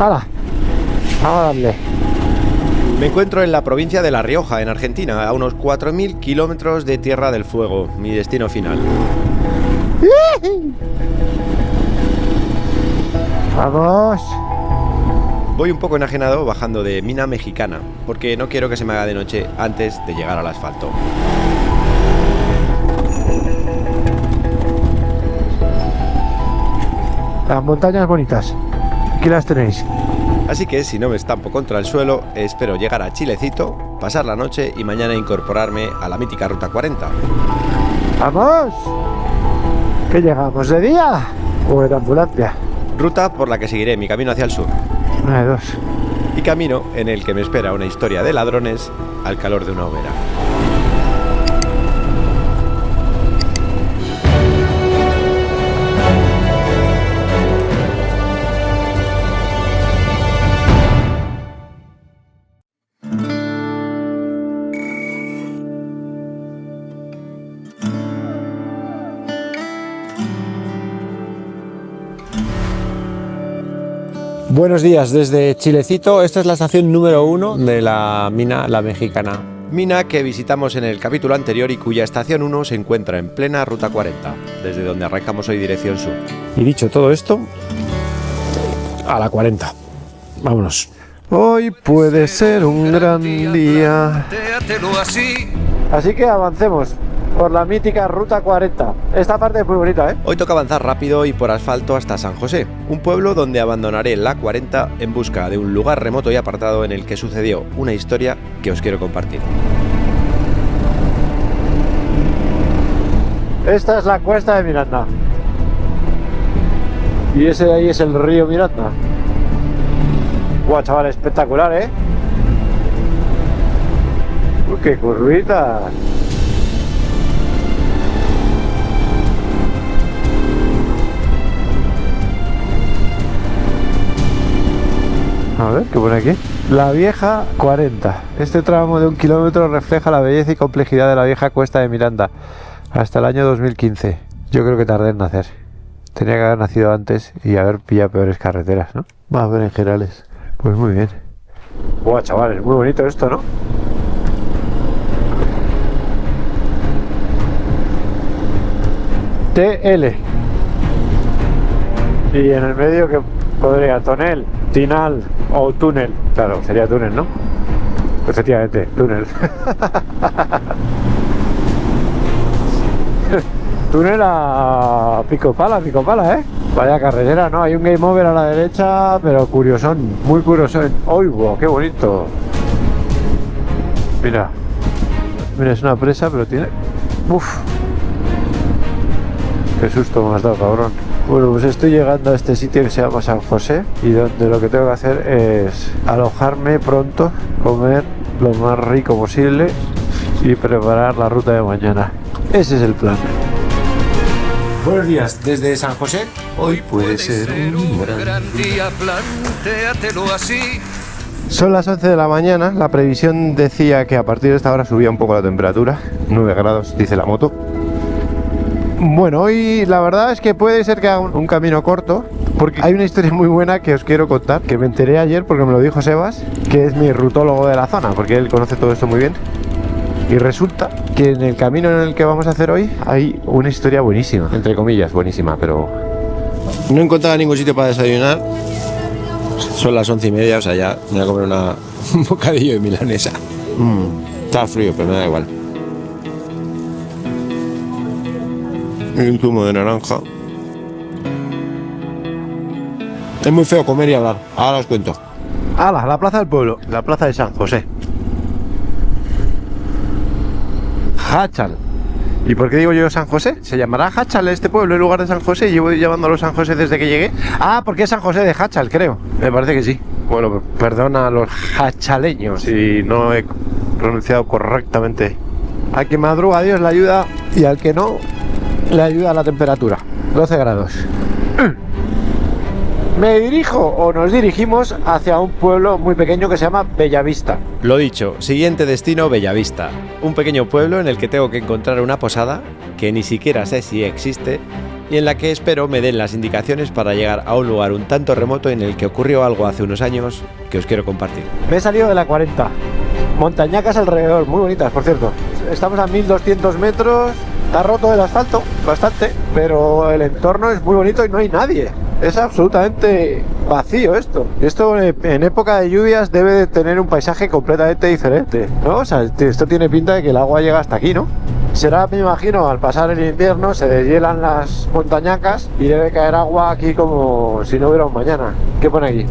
¡Hala! Vamos a darle. Me encuentro en la provincia de La Rioja, en Argentina, a unos 4.000 kilómetros de Tierra del Fuego, mi destino final. ¡Vamos! Voy un poco enajenado bajando de Mina Mexicana, porque no quiero que se me haga de noche antes de llegar al asfalto. Las montañas bonitas. Aquí las tenéis. Así que si no me estampo contra el suelo, espero llegar a Chilecito, pasar la noche y mañana incorporarme a la mítica Ruta 40. ¡Vamos! ¿Que llegamos de día? ¿O de ambulancia? Ruta por la que seguiré mi camino hacia el sur. Una de dos. Y camino en el que me espera una historia de ladrones al calor de una hoguera. Buenos días desde Chilecito. Esta es la estación número 1 de la mina La Mexicana. Mina que visitamos en el capítulo anterior y cuya estación 1 se encuentra en plena Ruta 40, desde donde arrancamos hoy dirección sur. Y dicho todo esto, a la 40. Vámonos. Hoy puede ser un gran día. Así que avancemos por la mítica Ruta 40. Esta parte es muy bonita, ¿eh? Hoy toca avanzar rápido y por asfalto hasta San José, un pueblo donde abandonaré la 40 en busca de un lugar remoto y apartado en el que sucedió una historia que os quiero compartir. Esta es la cuesta de Miranda. Y ese de ahí es el río Miranda. Guau, chaval, espectacular, ¿eh? Uy, qué curvita. A ver, ¿qué pone aquí? La vieja 40. Este tramo de 1 kilómetro refleja la belleza y complejidad de la vieja cuesta de Miranda. Hasta el año 2015. Yo creo que tardé en nacer. Tenía que haber nacido antes y haber pillado peores carreteras, ¿no? Más berenjenales. Pues muy bien. Buah, chavales, muy bonito esto, ¿no? TL. Y en el medio que podría tonel, tinal o túnel. Claro, sería túnel, ¿no? Efectivamente, túnel. Túnel a pico pala, ¿eh? Vaya carretera, ¿no? Hay un game over a la derecha, pero curiosón, muy curiosón. ¡Uy, wow, qué bonito! Mira. Mira, es una presa, pero tiene... ¡Uf! ¡Qué susto me has dado, cabrón! Bueno, pues estoy llegando a este sitio que se llama San José y donde lo que tengo que hacer es alojarme pronto, comer lo más rico posible y preparar la ruta de mañana. Ese es el plan. Buenos días desde San José. Hoy puede ser un gran día, plantéatelo así. Son las 11 de la mañana, la previsión decía que a partir de esta hora subía un poco la temperatura, 9 grados dice la moto. Bueno, hoy la verdad es que puede ser que haga un camino corto, porque hay una historia muy buena que os quiero contar, que me enteré ayer porque me lo dijo Sebas, que es mi rutólogo de la zona, porque él conoce todo esto muy bien. Y resulta que en el camino en el que vamos a hacer hoy hay una historia buenísima, entre comillas, buenísima, pero... No encontraba ningún sitio para desayunar. Son las 11:30, o sea, ya me voy a comer un bocadillo de milanesa. Está frío, pero me da igual. Y un zumo de naranja. Es muy feo comer y hablar. Ahora os cuento. ¡Hala! La plaza del pueblo, la plaza de San José. Hachal. ¿Y por qué digo yo San José? ¿Se llamará Hachal este pueblo en lugar de San José? Llevo llamándolo San José desde que llegué. Ah, porque es San José de Hachal, creo. Me parece que sí. Bueno, perdona a los hachaleños si no he pronunciado correctamente. Al que madruga Dios le ayuda y al que no le ayuda la temperatura. 12 grados. Me dirijo o nos dirigimos hacia un pueblo muy pequeño que se llama Bellavista. Lo dicho, siguiente destino, Bellavista. Un pequeño pueblo en el que tengo que encontrar una posada que ni siquiera sé si existe y en la que espero me den las indicaciones para llegar a un lugar un tanto remoto en el que ocurrió algo hace unos años que os quiero compartir. Me he salido de la 40. Montañacas alrededor, muy bonitas, por cierto. Estamos a 1200 metros. Está roto el asfalto, bastante, pero el entorno es muy bonito y no hay nadie. Es absolutamente vacío esto. Esto en época de lluvias debe de tener un paisaje completamente diferente, ¿no? O sea, esto tiene pinta de que el agua llega hasta aquí, ¿no? Será, me imagino, al pasar el invierno se deshielan las montañacas y debe caer agua aquí como si no hubiera un mañana. ¿Qué pone aquí?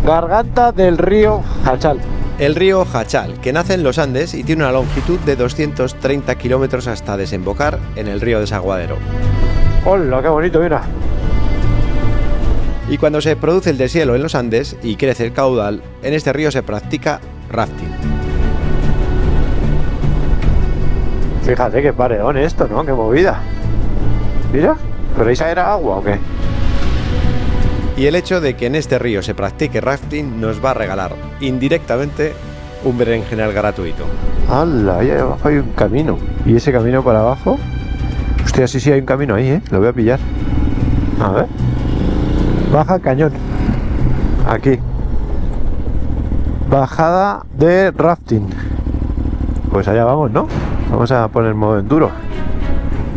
Garganta del río Jachal. El río Jachal, que nace en los Andes y tiene una longitud de 230 kilómetros hasta desembocar en el río Desaguadero. ¡Hola, qué bonito, mira! Y cuando se produce el deshielo en los Andes y crece el caudal, en este río se practica rafting. Fíjate qué paredón esto, ¿no? ¡Qué movida! Mira, ¿pero ahí era agua o qué? Y el hecho de que en este río se practique rafting nos va a regalar indirectamente un berenjenal gratuito. ¡Hala! Ahí abajo hay un camino. ¿Y ese camino para abajo? Hostia, sí, hay un camino ahí, ¿eh? Lo voy a pillar. A ver. Baja cañón. Aquí. Bajada de rafting. Pues allá vamos, ¿no? Vamos a poner modo enduro.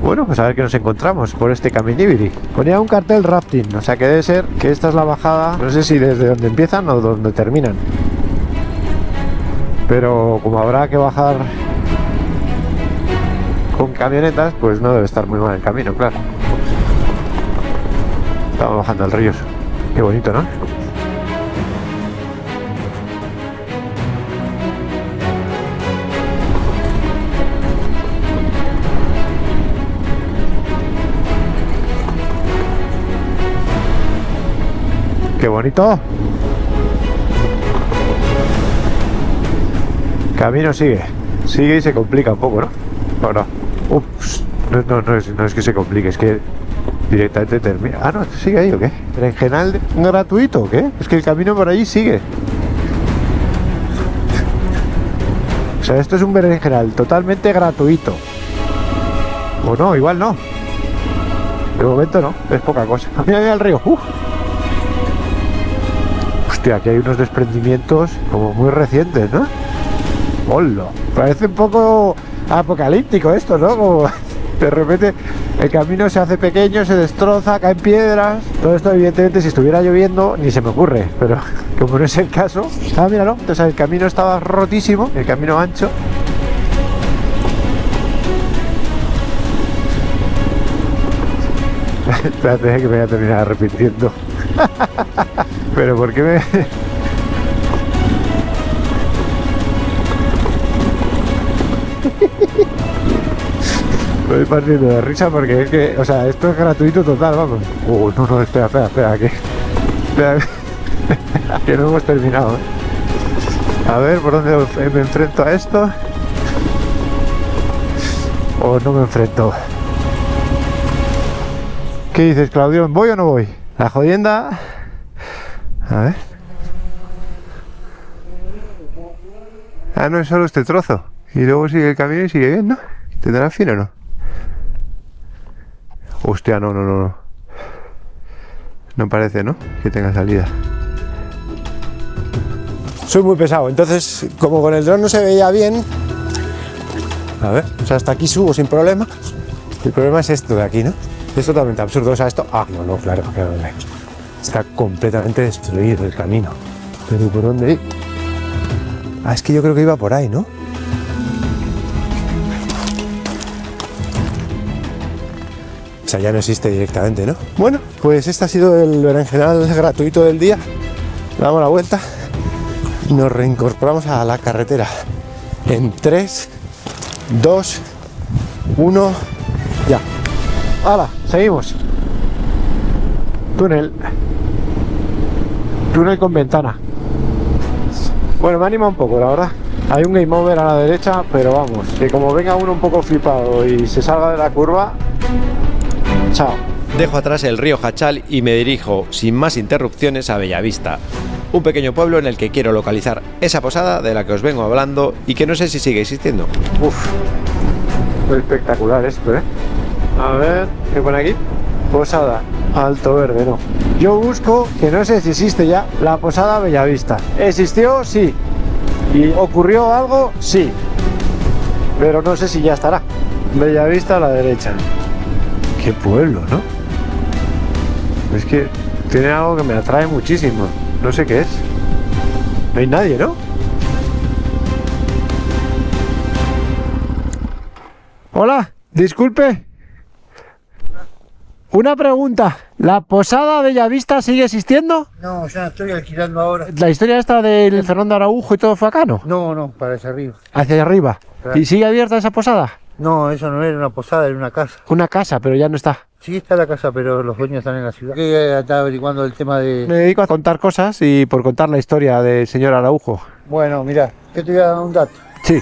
Bueno, pues a ver qué nos encontramos por este caminibiri. Ponía un cartel rafting, o sea que debe ser que esta es la bajada, no sé si desde donde empiezan o donde terminan. Pero como habrá que bajar con camionetas, pues no debe estar muy mal el camino, claro. Estamos bajando el río. Qué bonito, ¿no? ¡Qué bonito! Camino sigue. Sigue y se complica un poco, ¿no? ¿O no? Ups. No es que se complique, es que directamente termina. Ah, no, ¿sigue ahí o qué? ¿Berenjenal gratuito o qué? Es que el camino por allí sigue. O sea, esto es un berenjenal totalmente gratuito. O no, igual no. De momento no, es poca cosa. Mira el río. Hostia, aquí hay unos desprendimientos como muy recientes, ¿no? ¡Hola! Parece un poco apocalíptico esto, ¿no? Como de repente el camino se hace pequeño, se destroza, caen piedras. Todo esto, evidentemente, si estuviera lloviendo, ni se me ocurre. Pero como no es el caso... Ah, míralo. Entonces el camino estaba rotísimo, el camino ancho. Espérate que me voy a terminar arrepintiendo. Pero ¿por qué me...? Me voy partiendo de risa porque es que... O sea, esto es gratuito total, vamos. No, espera, que... Espera, que no hemos terminado, ¿eh? A ver, ¿por dónde me enfrento a esto? ¿O no me enfrento? ¿Qué dices, Claudio? ¿Voy o no voy? La jodienda... A ver. Ah, no es solo este trozo. Y luego sigue el camino y sigue bien, ¿no? ¿Tendrá fin o no? Hostia, no. No parece, ¿no? Que tenga salida. Soy muy pesado, entonces, como con el dron no se veía bien... A ver, o sea, hasta aquí subo sin problema. El problema es esto de aquí, ¿no? Es totalmente absurdo, o sea, esto... Ah, no, claro. Está completamente destruido el camino. ¿Pero por dónde ir? Ah, es que yo creo que iba por ahí, ¿no? O sea, ya no existe directamente, ¿no? Bueno, pues este ha sido el berenjenal gratuito del día. Damos la vuelta y nos reincorporamos a la carretera. En 3, 2, 1, ya. ¡Hala! Seguimos. Túnel con ventana. Bueno, me anima un poco, la verdad. Hay un game over a la derecha, pero vamos, que como venga uno un poco flipado y se salga de la curva, chao. Dejo atrás el río Jachal y me dirijo, sin más interrupciones, a Bellavista, un pequeño pueblo en el que quiero localizar esa posada de la que os vengo hablando y que no sé si sigue existiendo. Uf, espectacular esto, ¿eh? A ver, ¿qué pone aquí? Posada Alto Verde, no. Yo busco, que no sé si existe ya, la Posada Bellavista. ¿Existió? Sí. ¿Y ocurrió algo? Sí. Pero no sé si ya estará. Bellavista a la derecha. Qué pueblo, ¿no? Es que tiene algo que me atrae muchísimo. No sé qué es. No hay nadie, ¿no? Hola, disculpe. Una pregunta. ¿La Posada Bellavista sigue existiendo? No, ya estoy alquilando ahora. ¿La historia esta del Fernando Araujo y todo fue acá, no? No, para allá arriba. Hacia arriba. Claro. ¿Y sigue abierta esa posada? No, eso no era una posada, era una casa. Una casa, pero ya no está. Sí está la casa, pero los dueños están en la ciudad. Que está averiguando el tema de... Me dedico a contar cosas y por contar la historia del señor Araujo. Bueno, mirá, que te voy a dar un dato. Sí.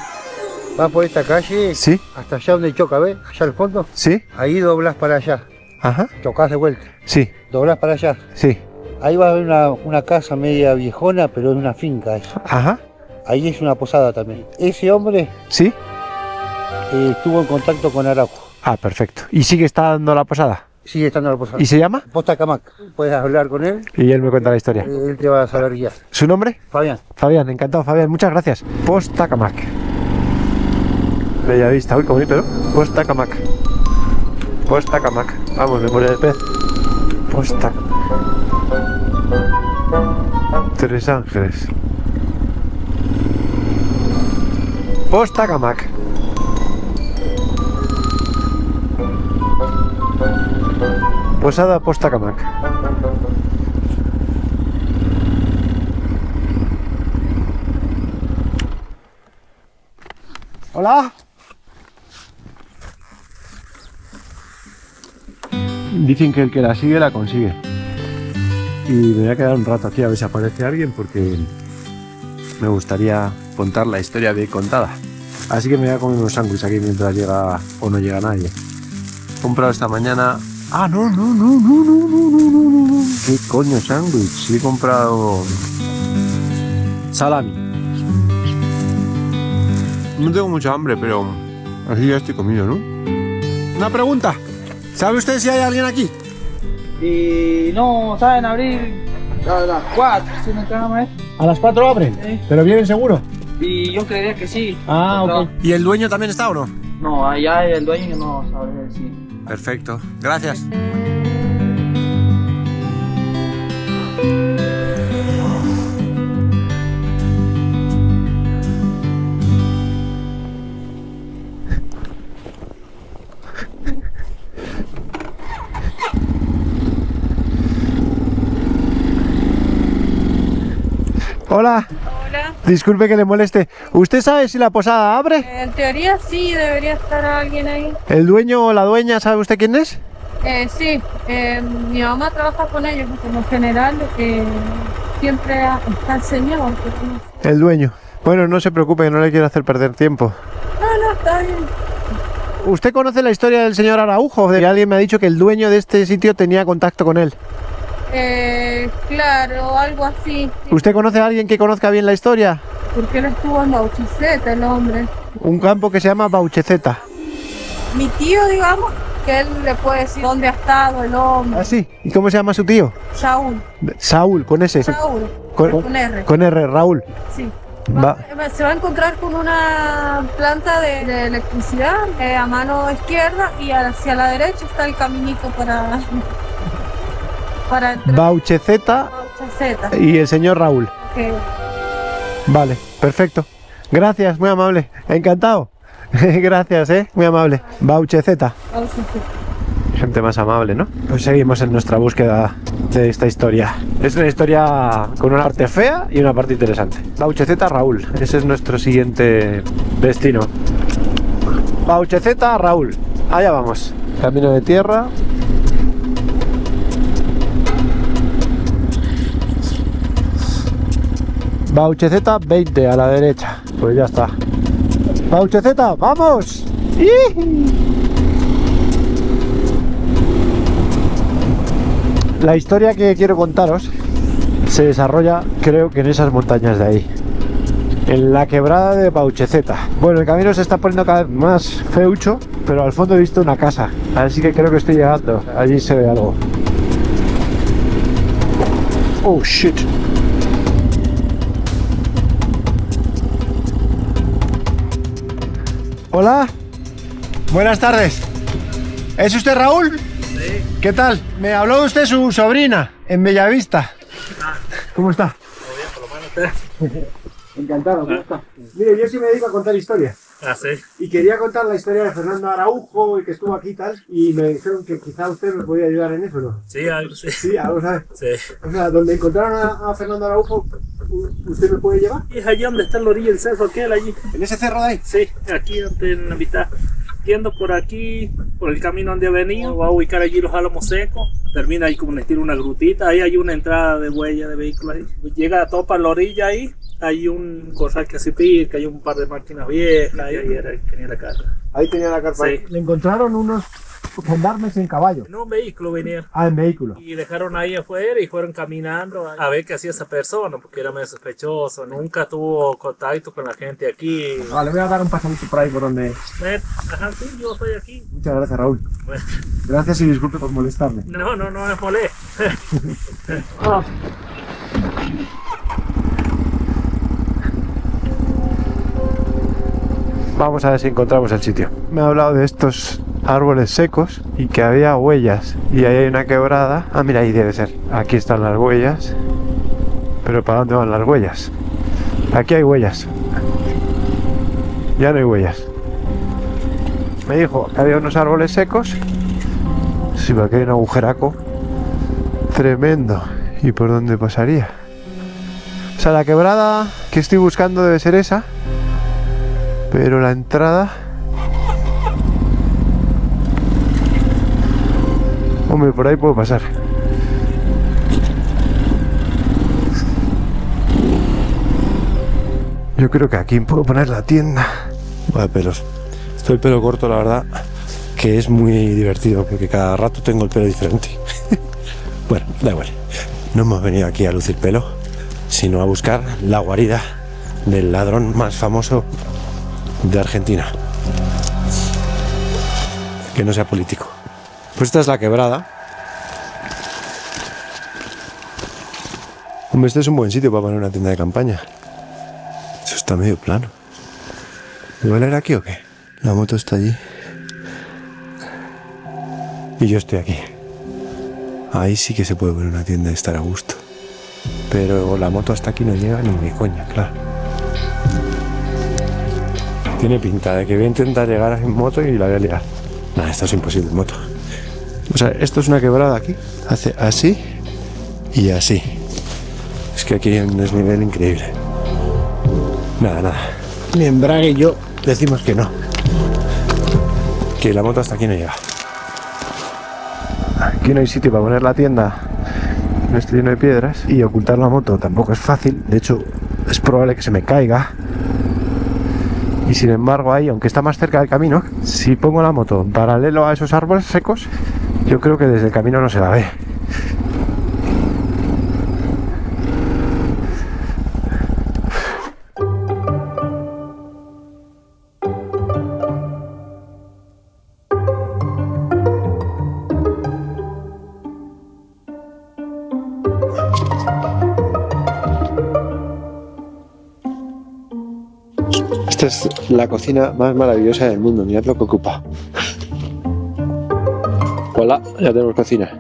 Vas por esta calle, ¿Sí? hasta allá donde choca, ¿ves? Allá al fondo. ¿Sí? Ahí doblás para allá. Ajá. Chocás de vuelta. Sí. Doblás para allá. Sí. Ahí va a haber una casa media viejona, pero es una finca eso. Ajá. Ahí es una posada también. Ese hombre ¿Sí? estuvo en contacto con Araujo. Ah, perfecto. ¿Y sigue estando la posada? Sigue estando en la posada. ¿Y se llama? Posta Camac. Puedes hablar con él, Y él me cuenta la historia. él te va a saber guiar. ¿Su nombre? Fabián. Fabián, encantado, Fabián. Muchas gracias. Posta Camac. Bellavista. Uy, qué bonito, ¿no? Posta Camac. Posta Camac. Vamos, memoria del pez. Posta Camac. Tres Ángeles. Posta Camac. Posada Posta Camac. Hola. Dicen que el que la sigue la consigue. Y me voy a quedar un rato aquí a ver si aparece alguien porque me gustaría contar la historia bien contada. Así que me voy a comer unos sándwiches aquí mientras llega o no llega nadie. He comprado esta mañana... Ah, no. ¿Qué coño sándwich? Sí, he comprado salami. No tengo mucha hambre, pero así ya estoy comido, ¿no? Una pregunta. ¿Sabe usted si hay alguien aquí? Y no saben abrir a las 4, si no tengo más. ¿A las 4 abren? Sí. ¿Pero vienen seguro? Y yo creería que sí. Ah, No. ok. ¿Y el dueño también está o no? No, allá el dueño no sabe decir. Perfecto. Gracias. Hola. Hola. Disculpe que le moleste. ¿Usted sabe si la posada abre? En teoría sí, debería estar alguien ahí. ¿El dueño o la dueña, sabe usted quién es? Sí, mi mamá trabaja con ellos como general, siempre está el señor. El dueño. Bueno, no se preocupe, que no le quiero hacer perder tiempo. No, está bien. ¿Usted conoce la historia del señor Araujo? Alguien me ha dicho que el dueño de este sitio tenía contacto con él. Claro, algo así. ¿Usted conoce a alguien que conozca bien la historia? Porque él estuvo en Bauchiceta, el hombre. Un campo que se llama Baucheceta. Mi tío, digamos, que él le puede decir dónde ha estado el hombre. ¿Ah, sí? ¿Y cómo se llama su tío? Saúl. Saúl, con S. Saúl. Con R. Con R, Raúl. Sí. Va. Se va a encontrar con una planta de electricidad a mano izquierda y hacia la derecha está el caminito para entrar. Baucheceta Baucheceta. y el señor Raúl. Que Vale, perfecto. Gracias, muy amable. Encantado. Gracias, muy amable. Baucheceta. Baucheceta. Gente más amable, ¿no? Pues seguimos en nuestra búsqueda de esta historia. Es una historia con una parte fea y una parte interesante. Baucheceta, Raúl. Ese es nuestro siguiente destino. Baucheceta, Raúl. Allá vamos. Camino de tierra. Baucheceta 20 a la derecha. Pues ya está. Baucheceta, ¡vamos! ¡Ih! La historia que quiero contaros se desarrolla, creo que en esas montañas de ahí. en la quebrada de Paucheceta. Bueno, el camino se está poniendo cada vez más feucho, pero al fondo he visto una casa, así que creo que estoy llegando. Allí se ve algo. Oh shit. Hola. Buenas tardes. ¿Es usted Raúl? Sí. ¿Qué tal? Me habló usted su sobrina en Bellavista. ¿Cómo está? Todo bien, por lo menos usted. Encantado, ¿cómo está? Mire, yo sí me dedico a contar historias. Ah, sí. Y quería contar la historia de Fernando Araujo, y que estuvo aquí y tal, y me dijeron que quizá usted me podía ayudar en eso, ¿no? Sí, algo sí. Sí, algo sabe. Sí. O sea, donde encontraron a Fernando Araujo, ¿usted me puede llevar? Y es allí donde está la orilla del cerro aquel, allí. ¿En ese cerro de ahí? Sí, aquí en la mitad. Yendo por aquí, por el camino donde ha venido, va a ubicar allí los álamos secos. Termina ahí como un estilo, una grutita. Ahí hay una entrada de huella de vehículos ahí. Llega a topa la orilla ahí. Hay un corral que hace pica, hay un par de máquinas viejas. Ahí era el que tenía la carga. Ahí tenía la carpa. Sí. Le encontraron unos gendarmes en caballo. En un vehículo venían. Ah, en vehículo. Y dejaron ahí afuera y fueron caminando a ver qué hacía esa persona, porque era medio sospechoso. Nunca tuvo contacto con la gente aquí. Vale, voy a dar un pasadito por ahí por donde... Ajá, sí, yo estoy aquí. Muchas gracias, Raúl. Bueno. Gracias y disculpe por molestarme. No es molé. Vamos a ver si encontramos el sitio. Me ha hablado de estos árboles secos y que había huellas. Y ahí hay una quebrada. Ah, mira, ahí debe ser. Aquí están las huellas. Pero ¿para dónde van las huellas? Aquí hay huellas. Ya no hay huellas. Me dijo que había unos árboles secos. Sí, porque hay un agujeraco tremendo. ¿Y por dónde pasaría? O sea, la quebrada que estoy buscando debe ser esa. Pero la entrada... Hombre, por ahí puedo pasar. Yo creo que aquí puedo poner la tienda. Vaya pelos. Estoy el pelo corto, la verdad, que es muy divertido porque cada rato tengo el pelo diferente. Bueno, da igual. No hemos venido aquí a lucir pelo, sino a buscar la guarida del ladrón más famoso de Argentina. Que no sea político. Pues esta es la quebrada. Hombre, este es un buen sitio para poner una tienda de campaña. Eso está medio plano. ¿Igual era aquí o qué? La moto está allí. Y yo estoy aquí. Ahí sí que se puede poner una tienda y estar a gusto. Pero la moto hasta aquí no llega ni de coña, claro. Tiene pinta de que voy a intentar llegar en moto y la voy a liar. Nada, esto es imposible en moto. O sea, esto es una quebrada aquí. Hace así y así. Es que aquí hay un desnivel increíble. Nada. Mi embrague y yo decimos que no. Que la moto hasta aquí no llega. Aquí no hay sitio para poner la tienda. No estoy lleno de piedras. Y ocultar la moto tampoco es fácil. De hecho, es probable que se me caiga. Y sin embargo ahí, aunque está más cerca del camino, si pongo la moto en paralelo a esos árboles secos, yo creo que desde el camino no se la ve. Esta es la cocina más maravillosa del mundo, mirad lo que ocupa. Hola, ya tenemos cocina.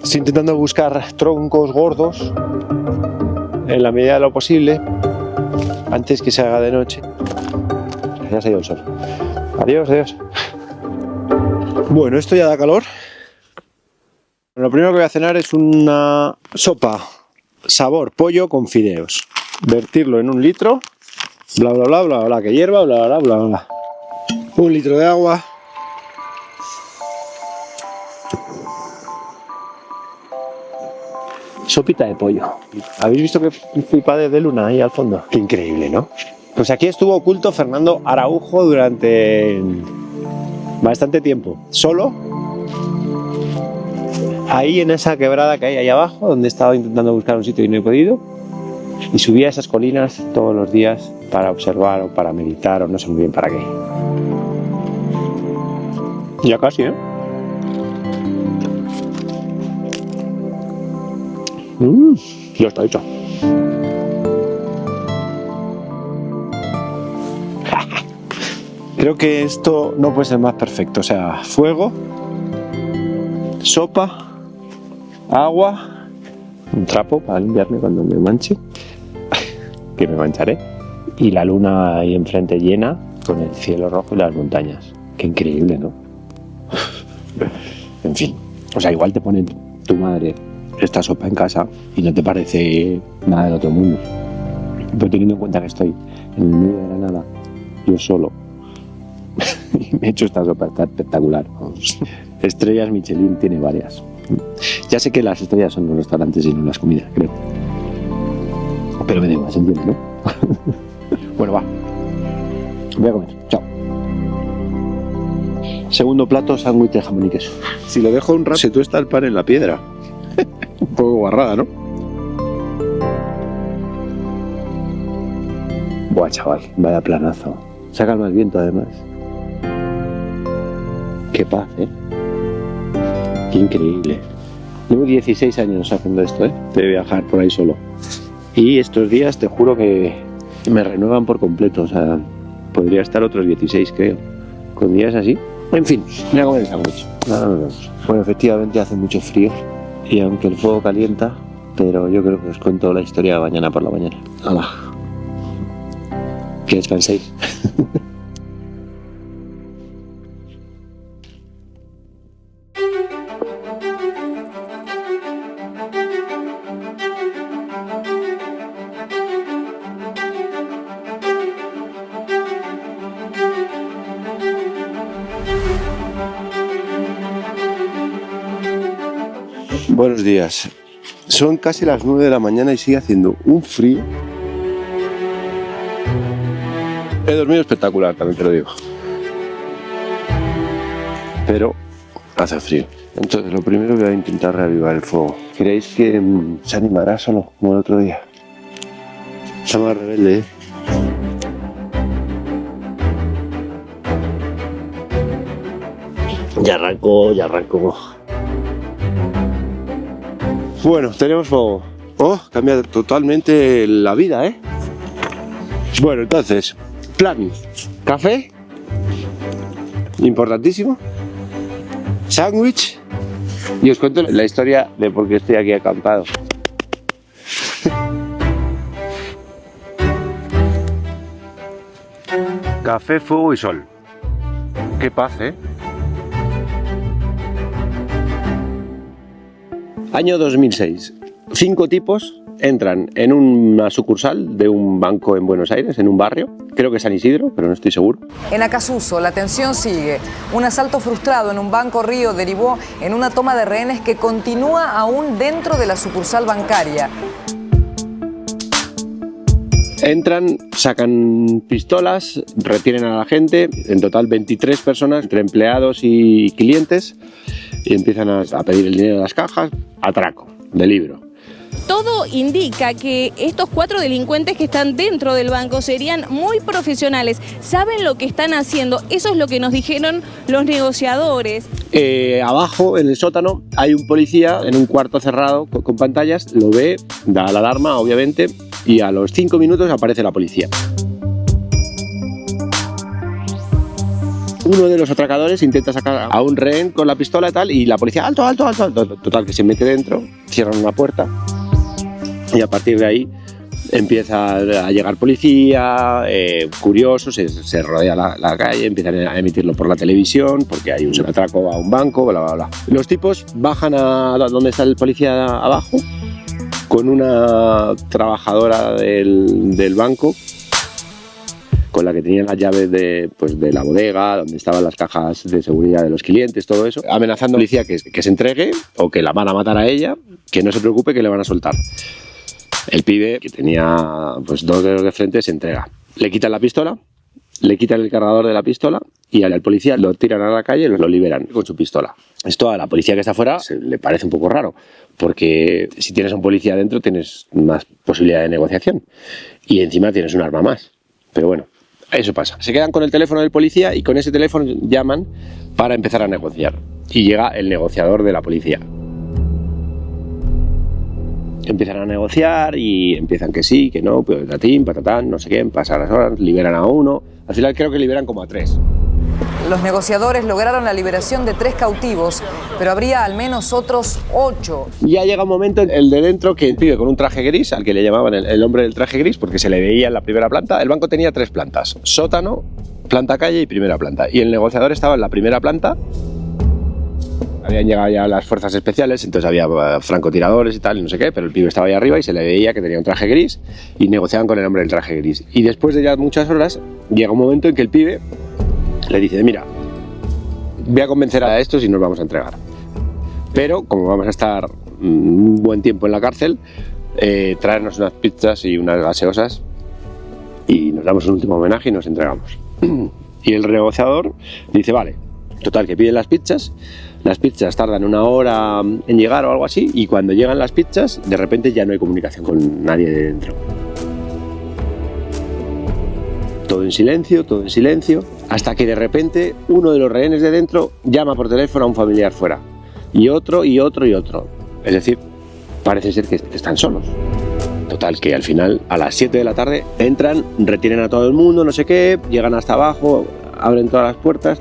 Estoy intentando buscar troncos gordos en la medida de lo posible antes que se haga de noche. Ya se ha ido el sol. Adiós. Bueno, esto ya da calor. Lo primero que voy a cenar es una sopa sabor pollo con fideos. Vertirlo en un litro. Bla, bla, que hierva, bla. 1 litro de agua. Sopita de pollo. ¿Habéis visto qué flipadez de luna ahí al fondo? Qué increíble, ¿no? Pues aquí estuvo oculto Fernando Araujo durante bastante tiempo, solo, ahí en esa quebrada que hay ahí abajo, donde estaba intentando buscar un sitio y no he podido, y subía a esas colinas todos los días para observar o para meditar o no sé muy bien para qué. Ya casi, ¿eh? Ya está hecho. Creo que esto no puede ser más perfecto. O sea, fuego, sopa, agua, un trapo para limpiarme cuando me manche, que me mancharé, y la luna ahí enfrente llena con el cielo rojo y las montañas. Qué increíble, ¿no? En fin, o sea, igual te pone tu madre esta sopa en casa y no te parece nada del otro mundo. Pero teniendo en cuenta que estoy en el medio de la nada, yo solo, y me he hecho esta sopa, está espectacular. Estrellas Michelin tiene varias. Ya sé que las estrellas son los restaurantes y no las comidas, creo. Pero me da igual, se entiende, ¿no? Bueno, va. Voy a comer. Chao. Segundo plato, sándwich de jamón y queso. Si lo dejo un rato, se tuesta el pan en la piedra. Un poco guarrada, ¿no? Buah, chaval, vaya planazo. Saca más viento, además. Qué paz, ¿eh? Qué increíble. Llevo 16 años haciendo esto, ¿eh? De viajar por ahí solo. Y estos días te juro que me renuevan por completo. O sea, podría estar otros 16, creo. Con días así. En fin, voy a comer el sándwich. Nada, nos vemos. Bueno, efectivamente hace mucho frío. Y aunque el fuego calienta, pero yo creo que os cuento la historia mañana por la mañana. ¡Hala! Que descanséis. Buenos días. Son casi las 9 de la mañana y sigue haciendo un frío. He dormido espectacular, también te lo digo. Pero hace frío. Entonces lo primero voy a intentar reavivar el fuego. ¿Creéis que se animará solo, como el otro día? Está más rebelde, ¿eh? Ya arrancó. Bueno, tenemos fuego. Oh, cambia totalmente la vida, ¿eh? Bueno, entonces, plan. Café. Importantísimo. Sándwich. Y os cuento la historia de por qué estoy aquí acampado. Café, fuego y sol. Qué paz, ¿eh? Año 2006. 5 tipos entran en una sucursal de un banco en Buenos Aires, en un barrio, creo que San Isidro, pero no estoy seguro. En Acasuso, la tensión sigue. Un asalto frustrado en un banco Río derivó en una toma de rehenes que continúa aún dentro de la sucursal bancaria. Entran, sacan pistolas, retienen a la gente, en total 23 personas, entre empleados y clientes, y empiezan a pedir el dinero de las cajas, atraco, de libro. Todo indica que estos 4 delincuentes que están dentro del banco serían muy profesionales, saben lo que están haciendo, eso es lo que nos dijeron los negociadores. Abajo, en el sótano, hay un policía en un cuarto cerrado con pantallas, lo ve, da la alarma, obviamente, y a los 5 minutos aparece la policía. Uno de los atracadores intenta sacar a un rehén con la pistola y tal, y la policía, alto. Total, que se mete dentro, cierran una puerta, y a partir de ahí empieza a llegar policía, curiosos, se rodea la calle, empiezan a emitirlo por la televisión, porque hay un atraco a un banco, bla, bla, bla. Los tipos bajan a donde está el policía abajo, con una trabajadora del banco, con la que tenían las llaves de la bodega, donde estaban las cajas de seguridad de los clientes, todo eso, amenazando a la policía que se entregue o que la van a matar a ella, que no se preocupe, que le van a soltar. El pibe, que tenía 2 dedos de frente, se entrega. le quitan la pistola, le quitan el cargador de la pistola y al policía lo tiran a la calle y lo liberan con su pistola. Esto a la policía que está afuera le parece un poco raro, porque si tienes a un policía dentro tienes más posibilidad de negociación y encima tienes un arma más. Pero bueno, eso pasa. Se quedan con el teléfono del policía y con ese teléfono llaman para empezar a negociar. Y llega el negociador de la policía. Empiezan a negociar y empiezan que sí, que no, pues tatín, patatán, no sé qué, pasan las horas, liberan a uno. Al final creo que liberan como a 3. Los negociadores lograron la liberación de 3 cautivos, pero habría al menos otros 8. Ya llega un momento, el de dentro, que el pibe con un traje gris, al que le llamaban el hombre del traje gris, porque se le veía en la primera planta. El banco tenía 3 plantas, sótano, planta calle y primera planta. Y el negociador estaba en la primera planta. Habían llegado ya las fuerzas especiales, entonces había francotiradores y tal, y no sé qué, pero el pibe estaba ahí arriba y se le veía que tenía un traje gris y negociaban con el hombre del traje gris. Y después de ya muchas horas, llega un momento en que el pibe le dice, mira, voy a convencer a estos y nos vamos a entregar. Pero, como vamos a estar un buen tiempo en la cárcel, traernos unas pizzas y unas gaseosas y nos damos un último homenaje y nos entregamos. Y el negociador dice, vale, total, que piden las pizzas tardan 1 hora en llegar o algo así, y cuando llegan las pizzas, de repente ya no hay comunicación con nadie de dentro. Todo en silencio, hasta que de repente uno de los rehenes de dentro llama por teléfono a un familiar fuera, y otro. Es decir, parece ser que están solos. Total, que al final, a las 7 de la tarde, entran, retienen a todo el mundo, no sé qué, llegan hasta abajo, abren todas las puertas,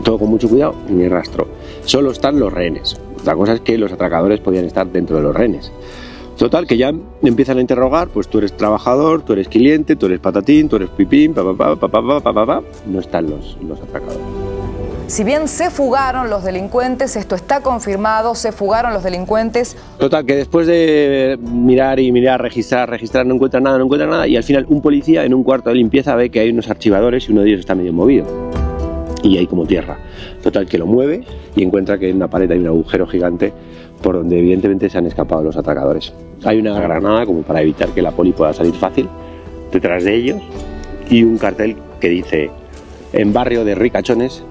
todo con mucho cuidado, ni rastro. Solo están los rehenes. La cosa es que los atracadores podían estar dentro de los rehenes. Total, que ya empiezan a interrogar, pues tú eres trabajador, tú eres cliente, tú eres patatín, tú eres pipín, no están los atracadores. Si bien se fugaron los delincuentes, esto está confirmado, se fugaron los delincuentes. Total, que después de mirar, registrar, no encuentran nada, y al final un policía en un cuarto de limpieza ve que hay unos archivadores y uno de ellos está medio movido. Y hay como tierra. Total, que lo mueve y encuentra que en una pared hay un agujero gigante por donde evidentemente se han escapado los atracadores. Hay una granada como para evitar que la poli pueda salir fácil detrás de ellos y un cartel que dice: en barrio de ricachones,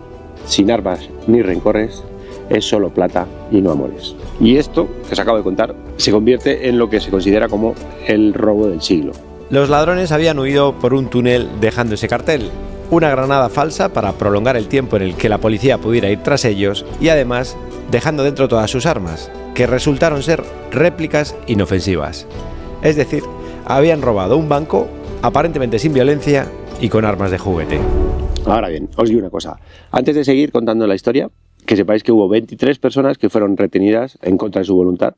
sin armas ni rencores, es solo plata y no amores. Y esto que os acabo de contar se convierte en lo que se considera como el robo del siglo. Los ladrones habían huido por un túnel dejando ese cartel, una granada falsa para prolongar el tiempo en el que la policía pudiera ir tras ellos, y además dejando dentro todas sus armas, que resultaron ser réplicas inofensivas. Es decir, habían robado un banco aparentemente sin violencia y con armas de juguete. Ahora bien, os digo una cosa. Antes de seguir contando la historia, que sepáis que hubo 23 personas que fueron retenidas en contra de su voluntad,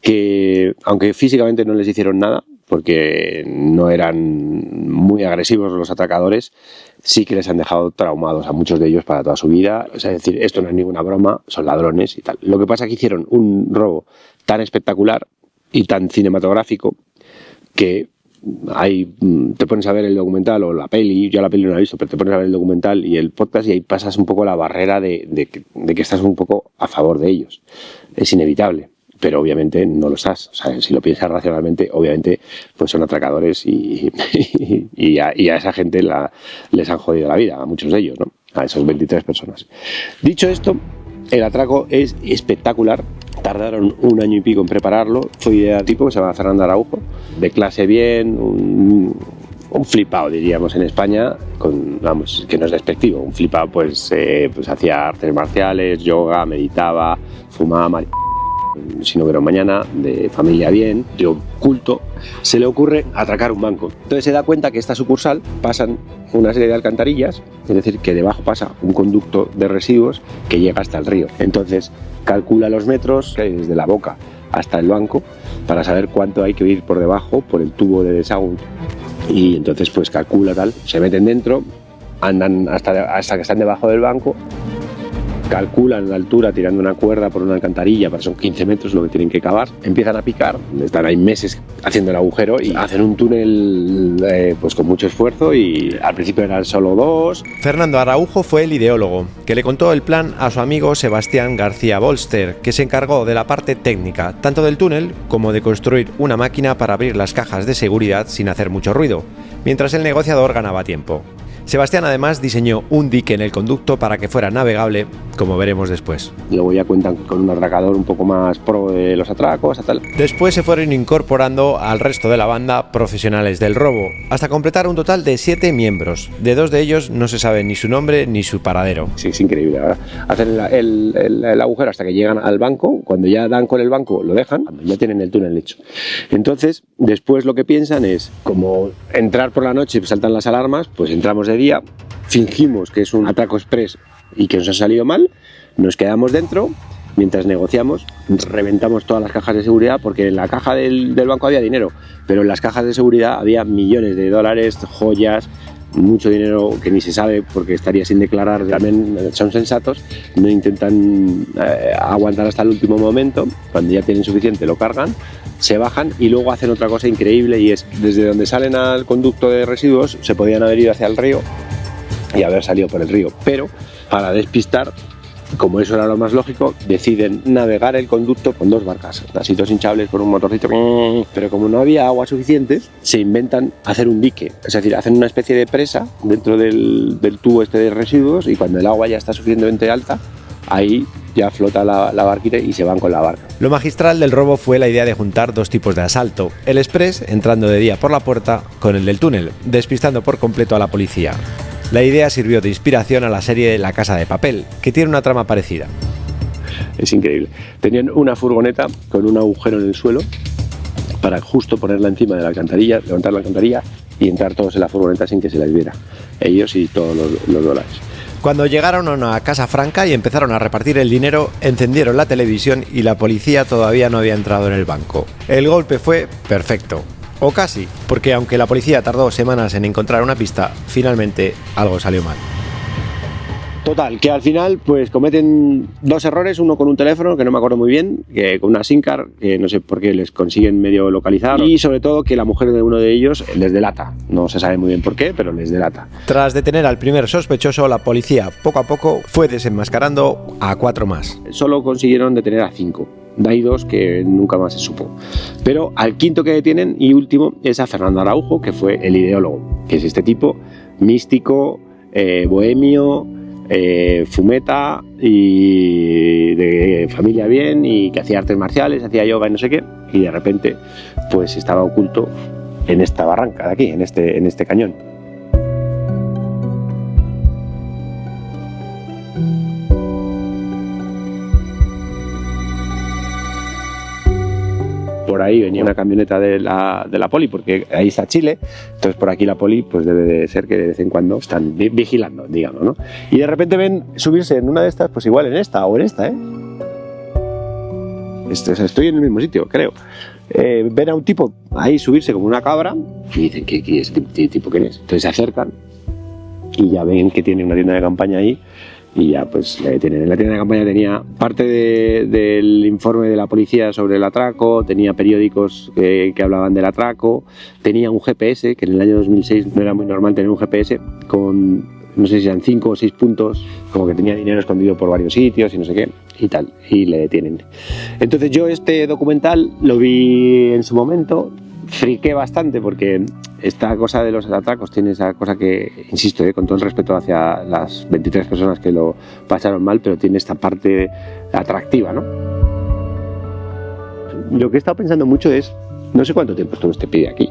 que aunque físicamente no les hicieron nada, porque no eran muy agresivos los atracadores, sí que les han dejado traumados a muchos de ellos para toda su vida. O sea, es decir, esto no es ninguna broma, son ladrones y tal. Lo que pasa es que hicieron un robo tan espectacular y tan cinematográfico que te pones a ver el documental o la peli, yo la peli no la he visto, pero te pones a ver el documental y el podcast y ahí pasas un poco la barrera de que estás un poco a favor de ellos. Es inevitable. Pero obviamente no lo estás. O sea, si lo piensas racionalmente, obviamente pues son atracadores y a esa gente les han jodido la vida, a muchos de ellos, ¿no? A esos 23 personas. Dicho esto, el atraco es espectacular. Tardaron 1 año y pico en prepararlo. Fue idea de tipo que se llama Fernando Araujo, de clase bien, un flipado, diríamos en España, vamos, que no es despectivo. Un flipado pues hacía artes marciales, yoga, meditaba, fumaba si no hubiera mañana, de familia bien, de culto, se le ocurre atracar un banco. Entonces se da cuenta que esta sucursal pasan una serie de alcantarillas, es decir, que debajo pasa un conducto de residuos que llega hasta el río. Entonces calcula los metros que hay desde la boca hasta el banco para saber cuánto hay que ir por debajo, por el tubo de desagüe. Y entonces pues calcula tal, se meten dentro, andan hasta que están debajo del banco calculan la altura tirando una cuerda por una alcantarilla, son 15 metros lo que tienen que cavar, empiezan a picar, están ahí meses haciendo el agujero y hacen un túnel pues con mucho esfuerzo, y al principio eran solo 2. Fernando Araujo fue el ideólogo, que le contó el plan a su amigo Sebastián García Bolster, que se encargó de la parte técnica, tanto del túnel como de construir una máquina para abrir las cajas de seguridad sin hacer mucho ruido, mientras el negociador ganaba tiempo. Sebastián además diseñó un dique en el conducto para que fuera navegable, como veremos después. Luego ya cuentan con un atracador un poco más pro de los atracos, tal. Después se fueron incorporando al resto de la banda profesionales del robo, hasta completar un total de 7 miembros. De 2 de ellos no se sabe ni su nombre ni su paradero. Sí, es increíble, ¿verdad? Hacen el agujero hasta que llegan al banco. Cuando ya dan con el banco lo dejan, cuando ya tienen el túnel hecho. Entonces, después lo que piensan es, como entrar por la noche y saltan las alarmas, pues entramos de día, fingimos que es un atraco express y que nos ha salido mal, nos quedamos dentro, mientras negociamos, reventamos todas las cajas de seguridad, porque en la caja del banco había dinero, pero en las cajas de seguridad había millones de dólares, joyas, mucho dinero que ni se sabe porque estaría sin declarar. También son sensatos, no intentan aguantar hasta el último momento. Cuando ya tienen suficiente lo cargan, se bajan y luego hacen otra cosa increíble, y es desde donde salen al conducto de residuos se podían haber ido hacia el río y haber salido por el río, pero para despistar, como eso era lo más lógico, deciden navegar el conducto con 2 barcas, asitos hinchables con un motorcito, pero como no había agua suficiente, se inventan hacer un dique, es decir, hacen una especie de presa dentro del tubo este de residuos, y cuando el agua ya está suficientemente alta, ahí ya flota la barquita y se van con la barca. Lo magistral del robo fue la idea de juntar 2 tipos de asalto, el express entrando de día por la puerta con el del túnel, despistando por completo a la policía. La idea sirvió de inspiración a la serie La Casa de Papel, que tiene una trama parecida. Es increíble. Tenían una furgoneta con un agujero en el suelo para justo ponerla encima de la alcantarilla, levantar la alcantarilla y entrar todos en la furgoneta sin que se les viera. Ellos y todos los dólares. Cuando llegaron a una casa franca y empezaron a repartir el dinero, encendieron la televisión y la policía todavía no había entrado en el banco. El golpe fue perfecto. O casi, porque aunque la policía tardó semanas en encontrar una pista, finalmente algo salió mal. Total, que al final pues cometen 2 errores, uno con un teléfono, que no me acuerdo muy bien, que con una SIM card, que no sé por qué les consiguen medio localizar, y sobre todo que la mujer de uno de ellos les delata. No se sabe muy bien por qué, pero les delata. Tras detener al primer sospechoso, la policía poco a poco fue desenmascarando a 4 más. Solo consiguieron detener a 5. Hay 2 que nunca más se supo. Pero al quinto que detienen y último es a Fernando Araujo, que fue el ideólogo, que es este tipo místico, bohemio, fumeta y de familia bien, y que hacía artes marciales, hacía yoga y no sé qué, y de repente pues estaba oculto en esta barranca de aquí, en este cañón. Por ahí venía una camioneta de la poli, porque ahí está Chile, entonces por aquí la poli pues debe de ser que de vez en cuando están vigilando, digamos, ¿no? Y de repente ven subirse en una de estas, pues igual en esta o en esta, estoy en el mismo sitio, creo. Ven a un tipo ahí subirse como una cabra y dicen, ¿qué es este tipo? ¿Quién es? Entonces se acercan y ya ven que tiene una tienda de campaña ahí. Y ya pues le detienen. En la tienda de campaña tenía parte del informe de la policía sobre el atraco, tenía periódicos que hablaban del atraco, tenía un GPS, que en el año 2006 no era muy normal tener un GPS, con no sé si eran 5 o 6 puntos, como que tenía dinero escondido por varios sitios y no sé qué, y tal, y le detienen. Entonces yo este documental lo vi en su momento, friqué bastante porque esta cosa de los atracos tiene esa cosa que, insisto, con todo el respeto hacia las 23 personas que lo pasaron mal, pero tiene esta parte atractiva, ¿no? Lo que he estado pensando mucho es, no sé cuánto tiempo estuvo este pibe aquí,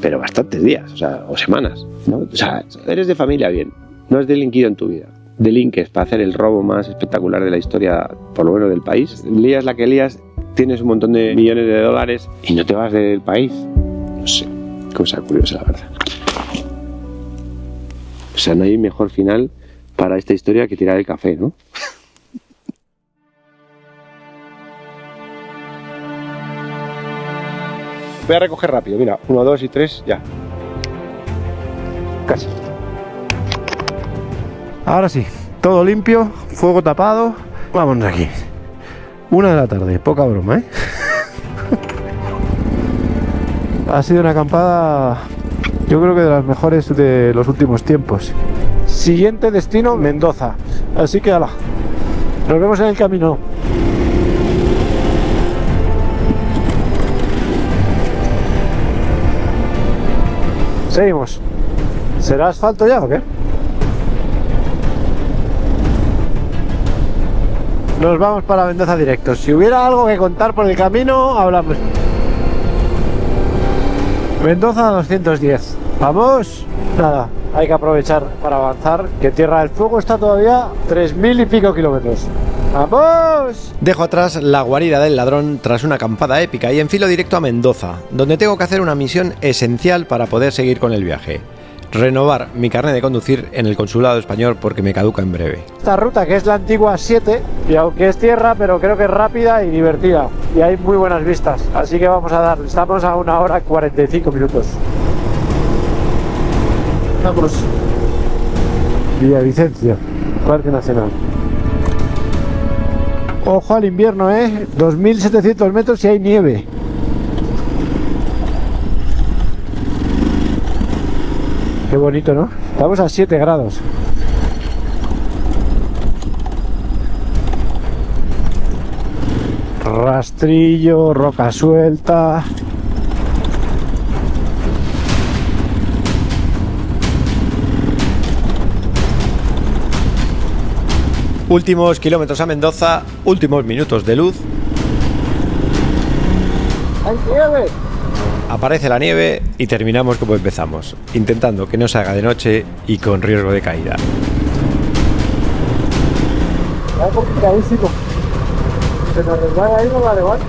pero bastantes días, o semanas, ¿no? O sea, eres de familia bien, no has delinquido en tu vida, delinques para hacer el robo más espectacular de la historia, por lo menos del país, lías la que lías, tienes un montón de millones de dólares y no te vas del país. No sé, cosa curiosa la verdad. O sea, no hay mejor final para esta historia que tirar el café, ¿no? Voy a recoger rápido, mira, 1, 2 y 3, ya. Casi. Ahora sí, todo limpio, fuego tapado. Vámonos aquí. 1 de la tarde, poca broma, ¿eh? Ha sido una acampada, yo creo que de las mejores de los últimos tiempos. Siguiente destino, Mendoza. Así que ala, nos vemos en el camino. Seguimos. ¿Será asfalto ya o qué? Nos vamos para Mendoza directo. Si hubiera algo que contar por el camino, hablamos. Mendoza 210. Vamos. Nada, hay que aprovechar para avanzar, que Tierra del Fuego está todavía 3000 y pico kilómetros. ¡Vamos! Dejo atrás la guarida del ladrón tras una acampada épica y enfilo directo a Mendoza, donde tengo que hacer una misión esencial para poder seguir con el viaje. Renovar mi carnet de conducir en el consulado español porque me caduca en breve. Esta ruta, que es la antigua 7, y aunque es tierra, pero creo que es rápida y divertida, y hay muy buenas vistas, así que vamos a darle. Estamos a 1 hora 45 minutos. Vamos. Villavicencio, Parque Nacional. Ojo al invierno, 2700 metros y hay nieve. Qué bonito, ¿no? Estamos a 7 grados. Rastrillo, roca suelta. Últimos kilómetros a Mendoza, últimos minutos de luz. ¡Hay nieve! Aparece la nieve y terminamos como empezamos, intentando que no se haga de noche y con riesgo de caída. Está complicadísimo. Se nos resbala ahí, no vale, ¿vale?